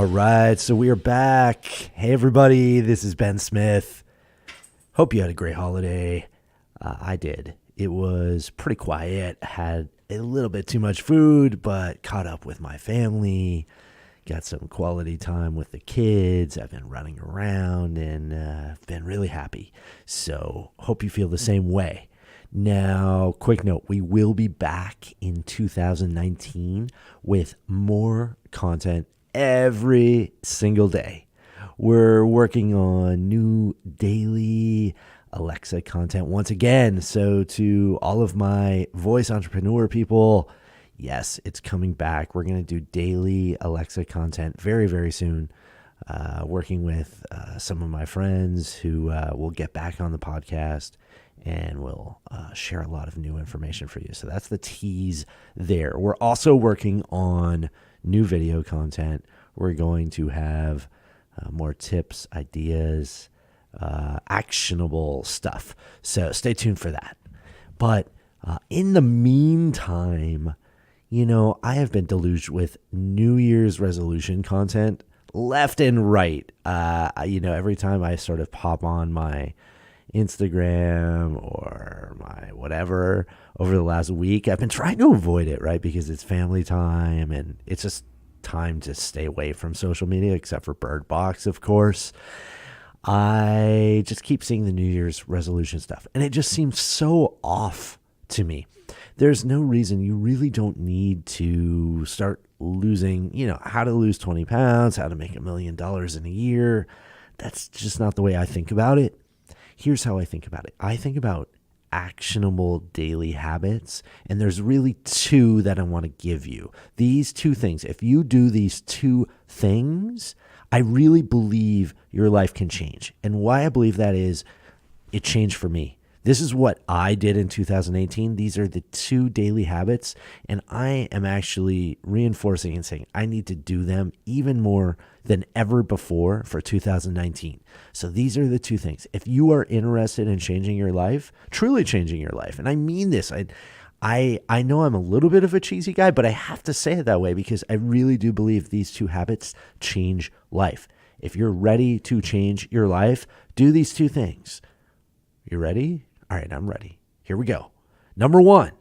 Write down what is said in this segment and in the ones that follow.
All right, so we are back. Hey, everybody, this is Ben Smith. Hope you had a great holiday. I did. It was pretty quiet. Had a little bit too much food, but caught up with my family. Got some quality time with the kids. I've been running around and been really happy. So hope you feel the same way. Now, quick note, we will be back in 2019 with more content every single day. We're working on new daily Alexa content once again. So to all of my voice entrepreneur people, yes, it's coming back. We're going to do daily Alexa content very, very soon. Working with some of my friends who will get back on the podcast and we'll share a lot of new information for you. So that's the tease there. We're also working on new video content. We're going to have more tips, ideas, actionable stuff. So stay tuned for that. But in the meantime, I have been deluged with New Year's resolution content left and right. Every time I sort of pop on my Instagram or my whatever over the last week, I've been trying to avoid it, right? Because it's family time and it's just time to stay away from social media, except for Bird Box, of course. I just keep seeing the New Year's resolution stuff, and it just seems so off to me. There's no reason. You really don't need to start losing, how to lose 20 pounds, how to make $1 million in a year. That's just not the way I think about it. Here's how I think about it. I think about actionable daily habits, and there's really two that I want to give you. These two things, if you do these two things, I really believe your life can change. And why I believe that is it changed for me. This is what I did in 2018. These are the two daily habits, and I am actually reinforcing and saying I need to do them even more than ever before for 2019. So these are the two things. If you are interested in changing your life, truly changing your life, and I mean this, I know I'm a little bit of a cheesy guy, but I have to say it that way because I really do believe these two habits change life. If you're ready to change your life, do these two things. You ready? All right, I'm ready. Here we go. Number 1,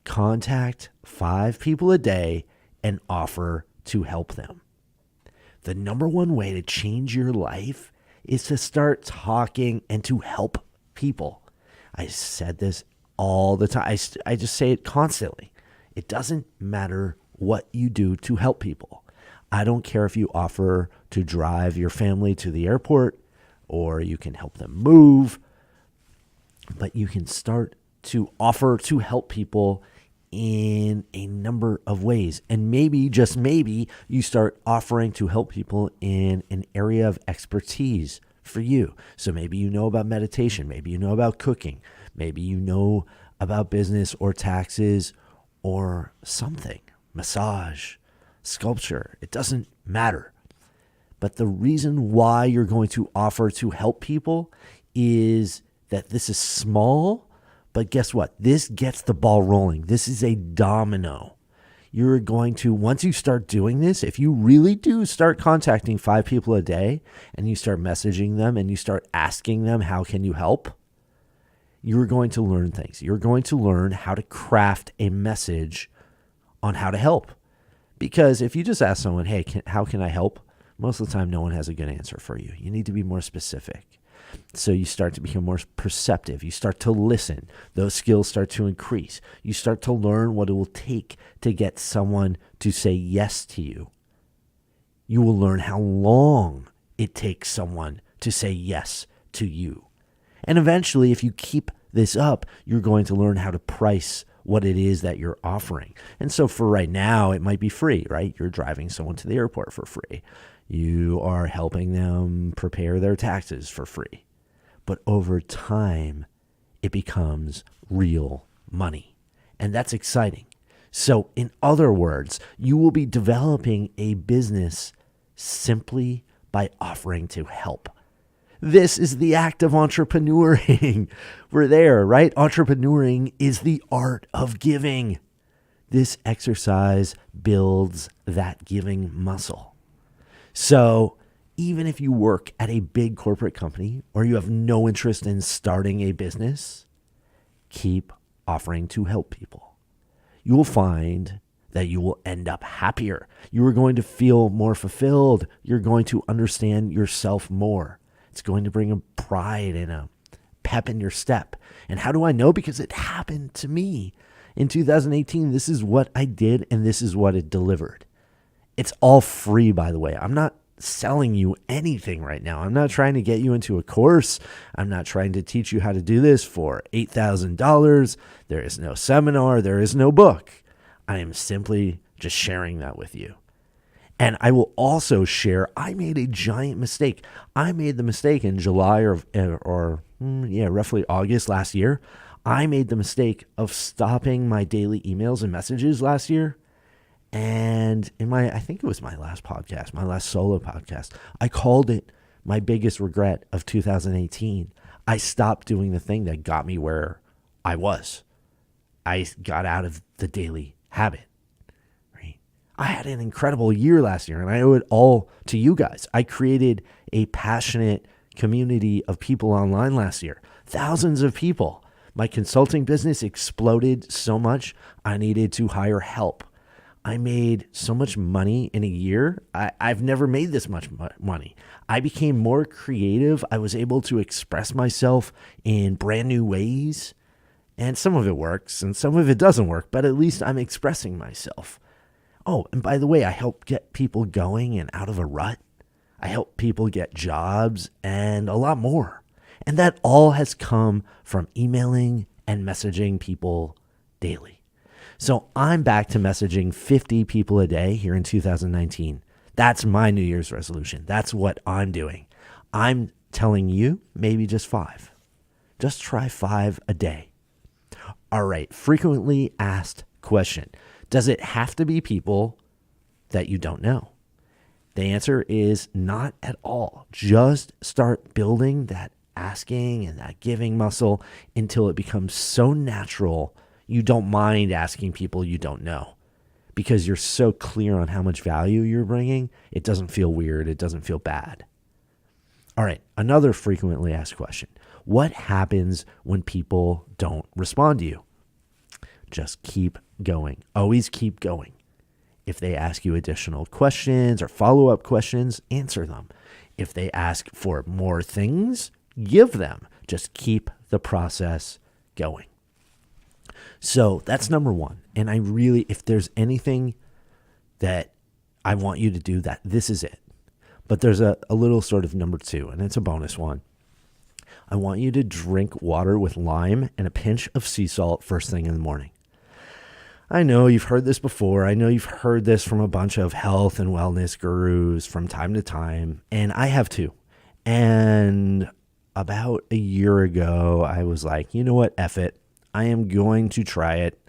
contact 5 people a day and offer to help them. The number one way to change your life is to start talking and to help people. I said this all the time. I just say it constantly. It doesn't matter what you do to help people. I don't care if you offer to drive your family to the airport or you can help them move, but you can start to offer to help people in a number of ways. And maybe, just maybe, you start offering to help people in an area of expertise for you. So maybe you know about meditation, maybe you know about cooking, maybe you know about business or taxes or something, massage, sculpture. It doesn't matter. But the reason why you're going to offer to help people is that this is small, but guess what? This gets the ball rolling. This is a domino. You're going to, once you start doing this, if you really do start contacting 5 people a day and you start messaging them and you start asking them, how can you help? You're going to learn things. You're going to learn how to craft a message on how to help. Because if you just ask someone, hey, how can I help? Most of the time, no one has a good answer for you. You need to be more specific. So you start to become more perceptive. You start to listen. Those skills start to increase. You start to learn what it will take to get someone to say yes to you. You will learn how long it takes someone to say yes to you. And eventually, if you keep this up, you're going to learn how to price what it is that you're offering. And so for right now, it might be free, right? You're driving someone to the airport for free. You are helping them prepare their taxes for free. But over time, it becomes real money. And that's exciting. So in other words, you will be developing a business simply by offering to help. This is the act of entrepreneuring. We're there, right? Entrepreneuring is the art of giving. This exercise builds that giving muscle. So even if you work at a big corporate company or you have no interest in starting a business, keep offering to help people. You will find that you will end up happier. You are going to feel more fulfilled. You're going to understand yourself more. It's going to bring a pride and a pep in your step. And how do I know? Because it happened to me. In 2018, this is what I did and this is what it delivered. It's all free, by the way. I'm not selling you anything right now. I'm not trying to get you into a course. I'm not trying to teach you how to do this for $8,000. There is no seminar. There is no book. I am simply just sharing that with you. And I will also share, I made a giant mistake. I made the mistake in July or roughly August last year. I made the mistake of stopping my daily emails and messages last year. And I think it was my last podcast, my last solo podcast, I called it my biggest regret of 2018. I stopped doing the thing that got me where I was. I got out of the daily habit, right? I had an incredible year last year and I owe it all to you guys. I created a passionate community of people online last year, thousands of people. My consulting business exploded so much, I needed to hire help. I made so much money in a year. I've never made this much money. I became more creative. I was able to express myself in brand new ways. And some of it works and some of it doesn't work, but at least I'm expressing myself. Oh, and by the way, I help get people going and out of a rut. I help people get jobs and a lot more. And that all has come from emailing and messaging people daily. So I'm back to messaging 50 people a day here in 2019. That's my New Year's resolution. That's what I'm doing. I'm telling you, maybe just 5. Just try 5 a day. All right, frequently asked question. Does it have to be people that you don't know? The answer is not at all. Just start building that asking and that giving muscle until it becomes so natural you don't mind asking people you don't know because you're so clear on how much value you're bringing. It doesn't feel weird. It doesn't feel bad. All right, another frequently asked question. What happens when people don't respond to you? Just keep going. Always keep going. If they ask you additional questions or follow-up questions, answer them. If they ask for more things, give them. Just keep the process going. So that's number 1. And I really, if there's anything that I want you to do, that this is it. But there's a little sort of number 2, and it's a bonus one. I want you to drink water with lime and a pinch of sea salt first thing in the morning. I know you've heard this before. I know you've heard this from a bunch of health and wellness gurus from time to time, and I have too. And about a year ago, I was like, you know what, F it. I am going to try it.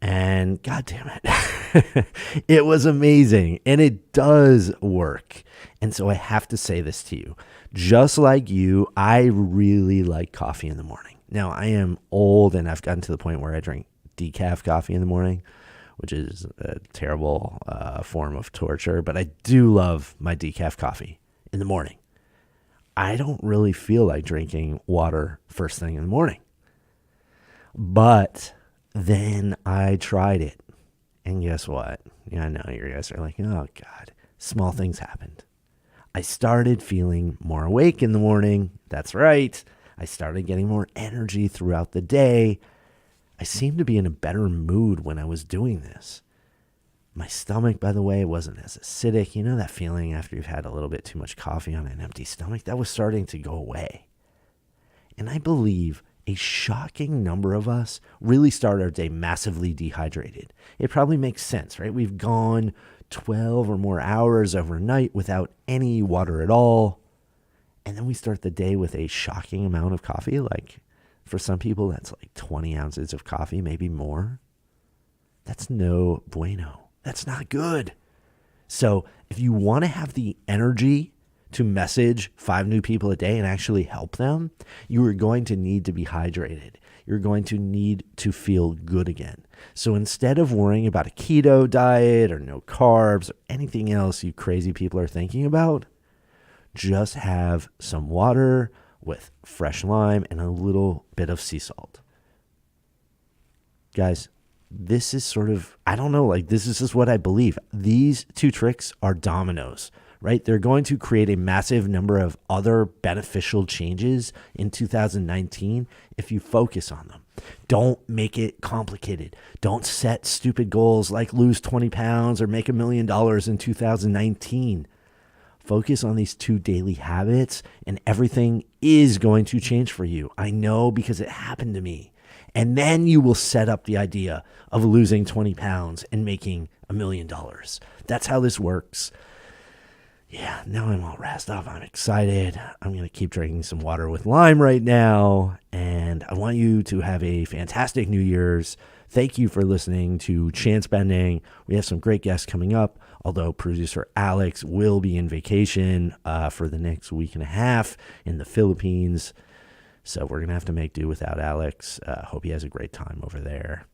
And God damn it, it was amazing. And it does work. And so I have to say this to you. Just like you, I really like coffee in the morning. Now, I am old and I've gotten to the point where I drink decaf coffee in the morning, which is a terrible form of torture. But I do love my decaf coffee in the morning. I don't really feel like drinking water first thing in the morning. But then I tried it. And guess what? Yeah, I know you guys are like, oh God, small things happened. I started feeling more awake in the morning. That's right. I started getting more energy throughout the day. I seemed to be in a better mood when I was doing this. My stomach, by the way, wasn't as acidic. You know that feeling after you've had a little bit too much coffee on an empty stomach? That was starting to go away. And I believe a shocking number of us really start our day massively dehydrated. It probably makes sense, right? We've gone 12 or more hours overnight without any water at all. And then we start the day with a shocking amount of coffee. Like for some people, that's like 20 ounces of coffee, maybe more. That's no bueno. That's not good. So if you want to have the energy to message 5 new people a day and actually help them, you are going to need to be hydrated. You're going to need to feel good again. So instead of worrying about a keto diet or no carbs or anything else you crazy people are thinking about, just have some water with fresh lime and a little bit of sea salt. Guys, this is sort of, I don't know, like this is just what I believe. These 2 tricks are dominoes, right? They're going to create a massive number of other beneficial changes in 2019 if you focus on them. Don't make it complicated. Don't set stupid goals like lose 20 pounds or make $1 million in 2019. Focus on these 2 daily habits and everything is going to change for you. I know because it happened to me. And then you will set up the idea of losing 20 pounds and making $1 million. That's how this works. Yeah, now I'm all razzed up. I'm excited. I'm going to keep drinking some water with lime right now. And I want you to have a fantastic New Year's. Thank you for listening to Chance Bending. We have some great guests coming up, although producer Alex will be in vacation for the next week and a half in the Philippines. So we're going to have to make do without Alex. Hope he has a great time over there.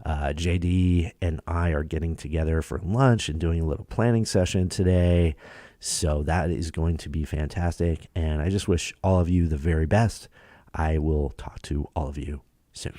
JD and I are getting together for lunch and doing a little planning session today. So that is going to be fantastic. And I just wish all of you the very best. I will talk to all of you soon.